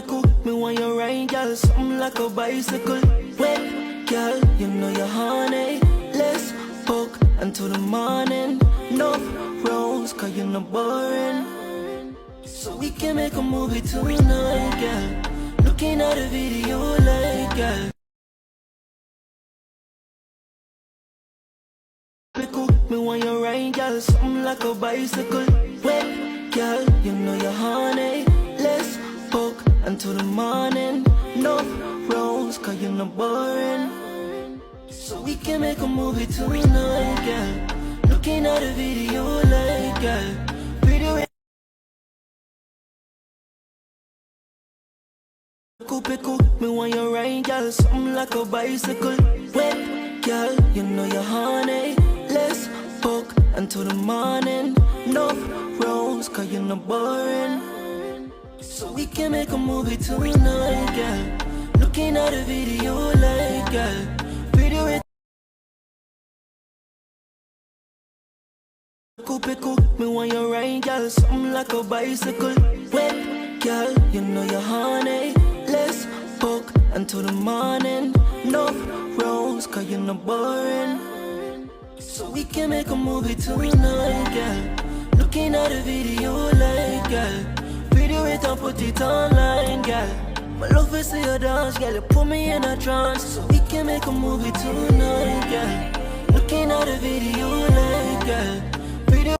Coupe me when you ride, girl, something like a bicycle. Wait, girl, you know you're honey. Let's fuck until the morning. No rose, cause you're not boring. So we can make a movie tonight, girl. Looking at a video like, girl. Coupe me when you ride, girl, something like a bicycle. Wait, girl, you know you're honey. Let's fuck until the morning. No rose, cause you're not boring. So we can make a movie tonight, girl. Looking at a video like, girl. Video Coupe me when you ride, girl, something like a bicycle. Wait, girl, you know you're honey. Let's fuck until the morning. No rose, cause you're not boring. So we can make a movie tonight, girl. Looking at a video like, girl. Video it. Coupe me when you ride, girl, something like a bicycle. Wait, girl, you know you're honey. Let's fuck until the morning. No rose, cause you're not boring. So we can make a movie tonight, girl. Looking at a video like, girl. Video it and put it online, girl. My love is see you dance, girl. You put me in a trance. So we can make a movie tonight, girl. Looking at a video like, girl. Video.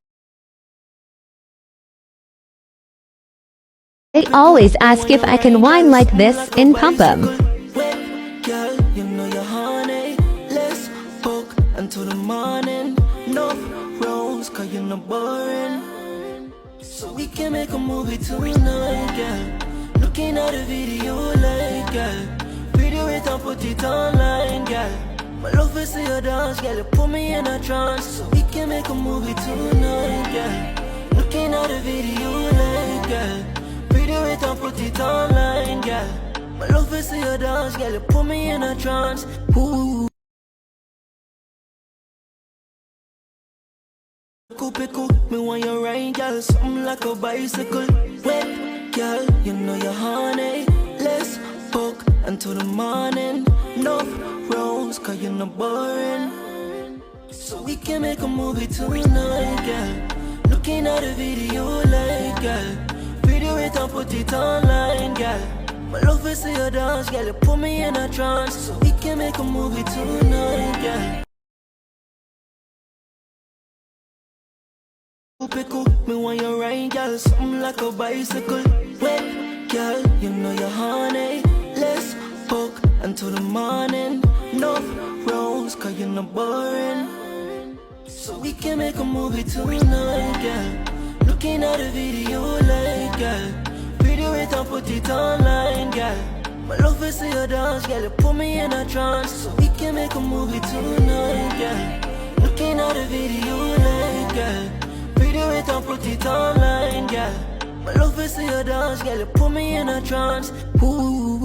They always ask if I can whine like this in Pump 'Em. Girl, you know you're honey. Let's fuck until the morning. No rose, cause you're not boring. So we can make a movie tonight, girl. Looking at a video like, girl. Video it and put it online, girl. My love is see you dance, girl. You put me in a trance. So we can make a movie tonight, girl. Looking at a video like, girl. Video it and put it online, girl. My love is see you dance, girl. You put me in a trance. Ooh. Coupe me when you ride, girl, something like a bicycle. Wait, girl, you know you're honey. Let's fuck until the morning. No rose, cause you're not boring. So we can make a movie tonight, girl. Looking at a video like, girl. Video it and put it online, girl. My love is see you dance, girl. You put me in a trance. So we can make a movie tonight, girl. Coupe me when you ride, girl, something like a bicycle. Wait, girl, you know you're honey. Let's fuck until the morning. No rose, cause you're not boring. So we can make a movie tonight, girl. Looking at a video like, girl. Video it and put it online, girl. My love is see you dance, girl. You put me in a trance. So we can make a movie tonight, girl. Looking at a video like, girl. Video it and put it online, girl. My love is see you dance, girl. You put me in a trance. Ooh.